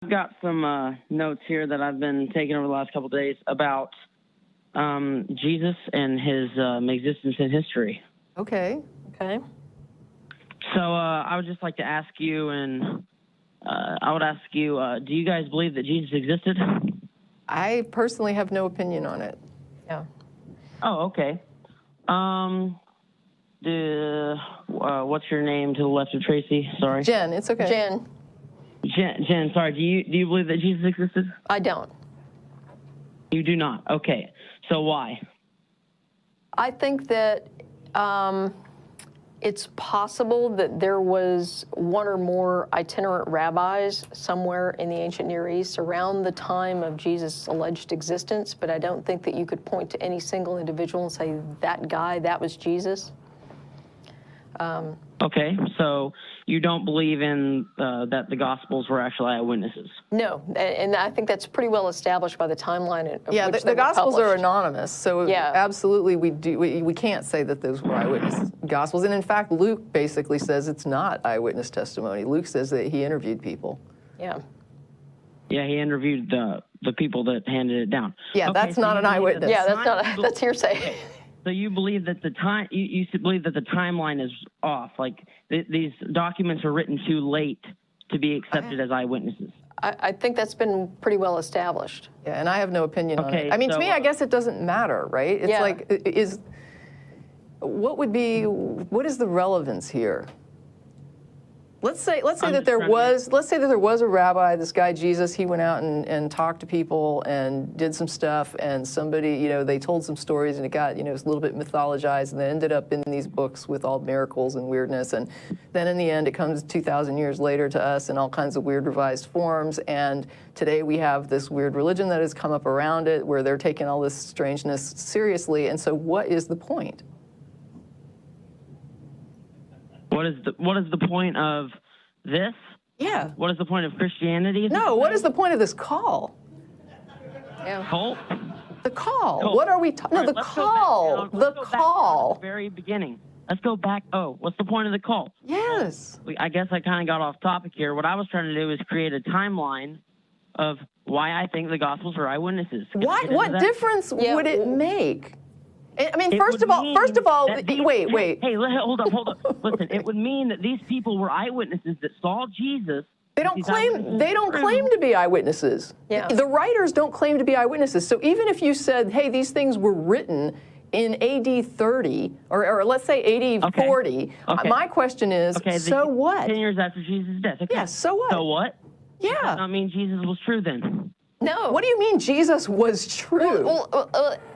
I've got some notes here that I've been taking over the last couple of days about Jesus and his existence in history. Okay. Okay. So I would just like to ask you, and I would ask you, do you guys believe that Jesus existed? I personally have no opinion on it. Yeah. Oh, okay. What's your name to the left of Tracy? Sorry. Jen, it's okay. Jen, sorry. Do you believe that Jesus existed? I don't. You do not. Okay. So why? I think that it's possible that there was one or more itinerant rabbis somewhere in the ancient Near East around the time of Jesus' alleged existence, but I don't think that you could point to any single individual and say, that guy, that was Jesus. Okay, so you don't believe in that the Gospels were actually eyewitnesses? No, and I think that's pretty well established by the timeline of Yeah, which the Gospels are published. anonymous, so Yeah. absolutely we can't say that those were eyewitness Gospels. And in fact, Luke basically says it's not eyewitness testimony. Luke says that he interviewed people. Yeah. Yeah, he interviewed the people that handed it down. Yeah, Okay, that's so not you an believe eyewitness. that Yeah, that's not, that's hearsay. Okay. So you believe that the time you believe that the timeline is off, like these documents are written too late to be accepted as eyewitnesses. I think that's been pretty well established. Yeah, and I have no opinion on Okay, it. I mean, so, to me, I guess it doesn't matter, right? It's Yeah. like, what is the relevance here? Let's say that there was a rabbi, this guy Jesus, he went out and talked to people and did some stuff, and somebody, they told some stories, and it got, it was a little bit mythologized, and then ended up in these books with all miracles and weirdness, and then in the end it comes 2,000 years later to us in all kinds of weird revised forms, and today we have this weird religion that has come up around it where they're taking all this strangeness seriously, and so what is the point? What is the point of this? Yeah. What is the point of Christianity? No, what is the point of this call? Yeah. Cult? The call. Cult. What are we All right, the let's call. go back The down call. to the very beginning. Let's go back. Oh, what's the point of the cult? Yes. I guess I kind of got off topic here. What I was trying to do is create a timeline of why I think the Gospels are eyewitnesses. Can I get into What that? difference would it make? I mean, It first would of all, mean that these- wait. Hey, hold up. Listen, it would mean that these people were eyewitnesses that saw Jesus. They don't These claim eyewitnesses to be eyewitnesses. Yeah. The writers don't claim to be eyewitnesses. So even if you said, hey, these things were written in AD 30, or let's say AD 40, Okay. my question is, so what? 10 years after Jesus' death. Okay. Yeah, so what? So what? Does Yeah. that not mean Jesus was true then? No. What do you mean Jesus was true?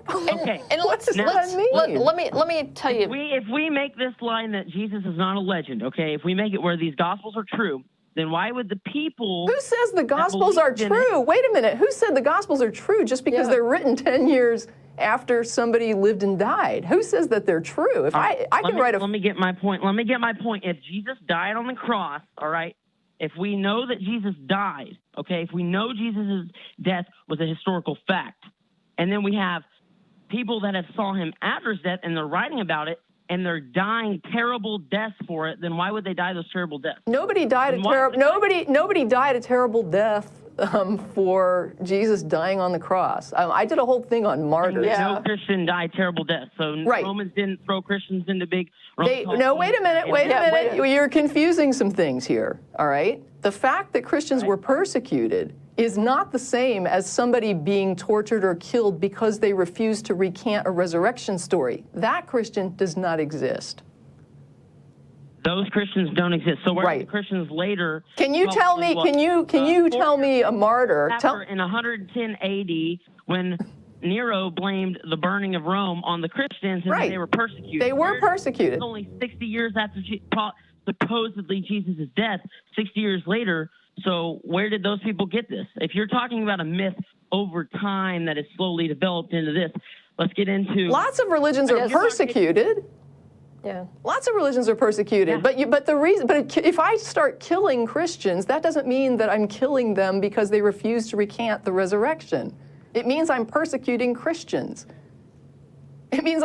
Okay. And What does that mean? let me tell you. If we make this line that Jesus is not a legend, okay, if we make it where these Gospels are true, then why would the people... Who says the Gospels are true? Wait a minute. Who said the Gospels are true just because they're written 10 years after somebody lived and died? Who says that they're true? If I can write a... Let me get my point. If Jesus died on the cross, all right, if we know that Jesus died, okay, if we know Jesus' death was a historical fact, and then we have people that have saw him after his death and they're writing about it, and they're dying terrible deaths for it, then why would they die those terrible deaths? Nobody died nobody died a terrible death for Jesus dying on the cross. I did a whole thing on martyrs. No Christian died terrible deaths. So Romans didn't throw Christians into big... Wait a minute. You're confusing some things here, all right? The fact that Christians were persecuted is not the same as somebody being tortured or killed because they refused to recant a resurrection story. That Christian does not exist. Those Christians don't exist. So where are the Christians later? Can you tell me? Can you tell me a martyr? In 110 AD, when Nero blamed the burning of Rome on the Christians, and they were persecuted. They were persecuted. Only 60 years after supposedly Jesus' death. 60 years later. So where did those people get this? If you're talking about a myth over time that is slowly developed into this, let's get into... Lots of religions are persecuted. Yeah. Lots of religions are persecuted, but if I start killing Christians, that doesn't mean that I'm killing them because they refuse to recant the resurrection. It means I'm persecuting Christians. It means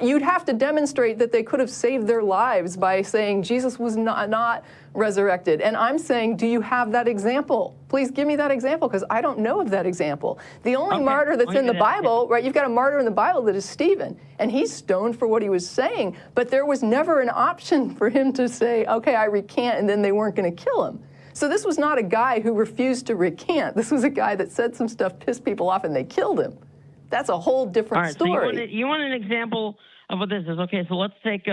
you'd have to demonstrate that they could have saved their lives by saying Jesus was not resurrected. And I'm saying, do you have that example? Please give me that example, because I don't know of that example. The only martyr that's in the Bible, right, you've got a martyr in the Bible that is Stephen, and he's stoned for what he was saying, but there was never an option for him to say, okay, I recant, and then they weren't going to kill him. So this was not a guy who refused to recant. This was a guy that said some stuff, pissed people off, and they killed him. That's a whole different story. So you want an example of what this is? Okay, so let's take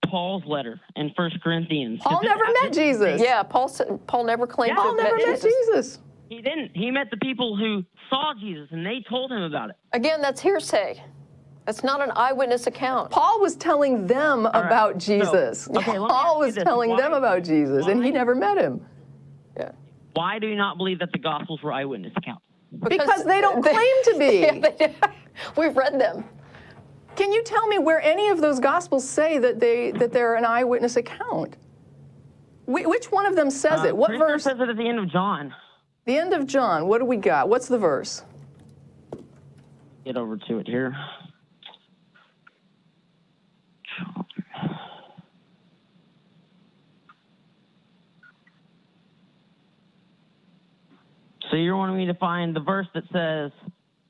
Paul's letter in 1 Corinthians. Paul never met Jesus. Yeah, Paul never claimed to have Paul never met Jesus. He didn't. He met the people who saw Jesus, and they told him about it. Again, that's hearsay. That's not an eyewitness account. Paul was telling them about Jesus. So, okay, Paul was telling them about Jesus, and he never met him. Yeah. Why do you not believe that the Gospels were eyewitness accounts? Because they don't claim to be. Yeah, we've read them. Can you tell me where any of those Gospels say that they're an eyewitness account? Which one of them says it? What verse? Says it at the end of John. The end of John. What do we got? What's the verse? Get over to it here. So you're wanting me to find the verse that says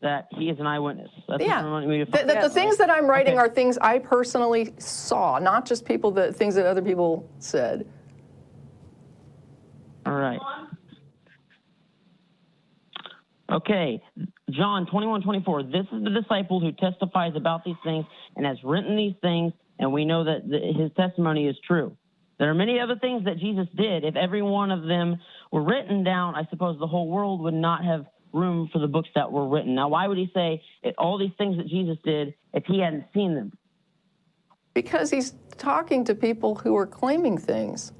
that he is an eyewitness. That's what you're wanting me to find. The things that I'm writing are things I personally saw, not just things that other people said. All right. Okay, John 21:24. This is the disciple who testifies about these things and has written these things, and we know that his testimony is true. There are many other things that Jesus did. If every one of them were written down, I suppose the whole world would not have room for the books that were written. Now, why would he say all these things that Jesus did if he hadn't seen them? Because he's talking to people who are claiming things.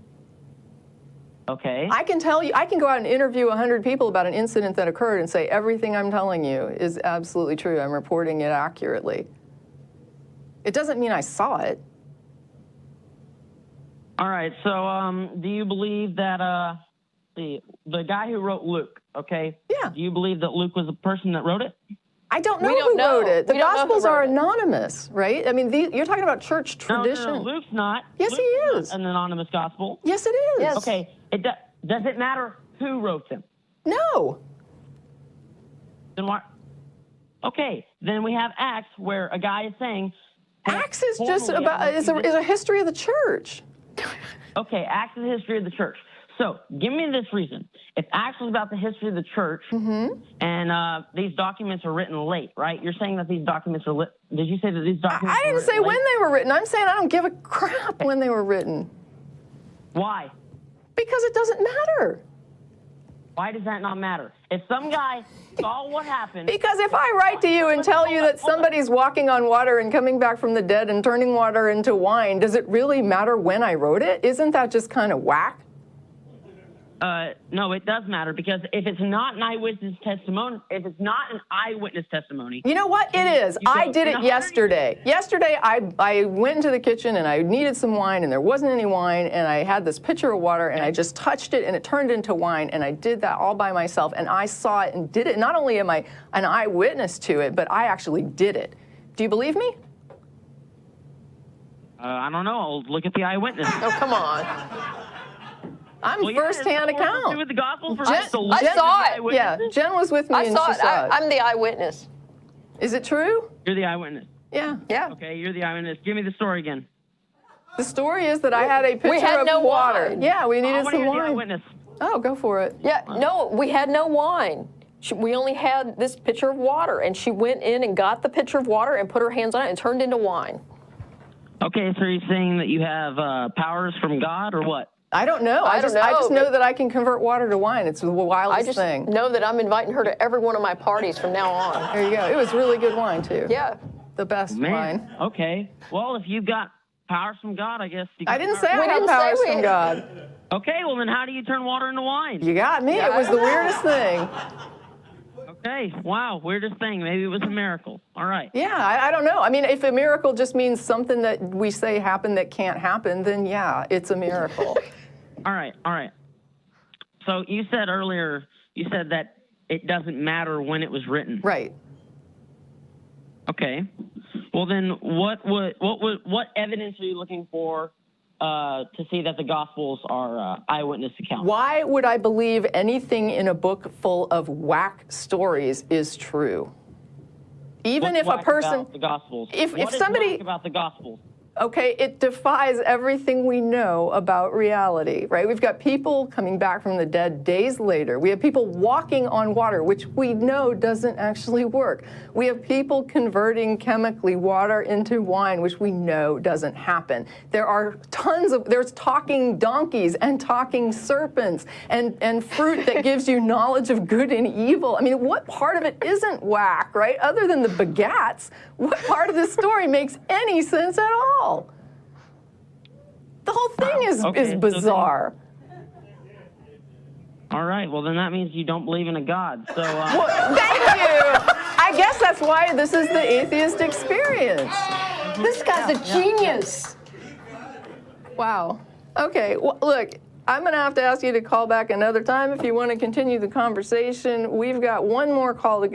Okay. I can tell you, I can go out and interview 100 people about an incident that occurred and say everything I'm telling you is absolutely true. I'm reporting it accurately. It doesn't mean I saw it. All right, so do you believe that the guy who wrote Luke, okay? Yeah. Do you believe that Luke was the person that wrote it? I don't know who wrote it. The Gospels are anonymous, right? I mean, you're talking about church tradition. No, Luke's not. Yes, Luke's he is. Not an anonymous gospel. Yes, it is. Yes. Okay, does it matter who wrote them? No. Then what? Okay, then we have Acts where a guy is saying. Acts is just about is a history of the church. Okay, Acts is the history of the church. So give me this reason. If Acts was about the history of the church, and these documents are written late, right? You're saying that these documents are did you say that these documents I didn't say when they were written. I'm saying I don't give a crap when they were written. Why? Because it doesn't matter. Why does that not matter? If some guy saw what happened... Because if I write to you and tell you that somebody's walking on water and coming back from the dead and turning water into wine, does it really matter when I wrote it? Isn't that just kind of whack? No, it does matter, because if it's not an eyewitness testimony, You know what? It is. I did it yesterday. Yesterday, I went into the kitchen and I needed some wine and there wasn't any wine, and I had this pitcher of water and I just touched it and it turned into wine, and I did that all by myself, and I saw it and did it. Not only am I an eyewitness to it, but I actually did it. Do you believe me? I don't know. I'll look at the eyewitness. Oh, come on. I'm first-hand account. With the gospel for I saw it. Yeah, Jen was with me and she saw it. I'm the eyewitness. Is it true? You're the eyewitness. Yeah. Yeah. Okay, you're the eyewitness. Give me the story again. The story is that I had a pitcher of water. Wine. Yeah, we needed some wine. The eyewitness. Oh, go for it. Yeah, no, we had no wine. We only had this pitcher of water, and she went in and got the pitcher of water and put her hands on it and turned into wine. Okay, so you're saying that you have powers from God, or what? I don't know. I just know that I can convert water to wine. It's the wildest thing. I just know that I'm inviting her to every one of my parties from now on. There you go. It was really good wine, too. Yeah. The best wine. Okay. Well, if you've got powers from God, I guess. I didn't say I had powers from God. Okay, well, then how do you turn water into wine? You got me. It was the weirdest thing. Okay. Wow. Weirdest thing. Maybe it was a miracle. All right. Yeah, I don't know. I mean, if a miracle just means something that we say happened that can't happen, then yeah, it's a miracle. All right. So you said earlier, that it doesn't matter when it was written. Right. Okay. Well, then, what evidence are you looking for to see that the Gospels are eyewitness accounts? Why would I believe anything in a book full of whack stories is true? Even if a person, about the Gospels? if What is somebody whack about the Gospels? Okay, it defies everything we know about reality, right? We've got people coming back from the dead days later. We have people walking on water, which we know doesn't actually work. We have people converting chemically water into wine, which we know doesn't happen. There are there's talking donkeys and talking serpents and fruit that gives you knowledge of good and evil. I mean, what part of it isn't whack, right? Other than the begats, what part of this story makes any sense at all? The whole thing is bizarre. All right, well, then that means you don't believe in a God. So, Well, thank you. I guess that's why this is the Atheist Experience. This guy's a genius. Wow. Okay, well, look, I'm going to have to ask you to call back another time if you want to continue the conversation. We've got one more call to go.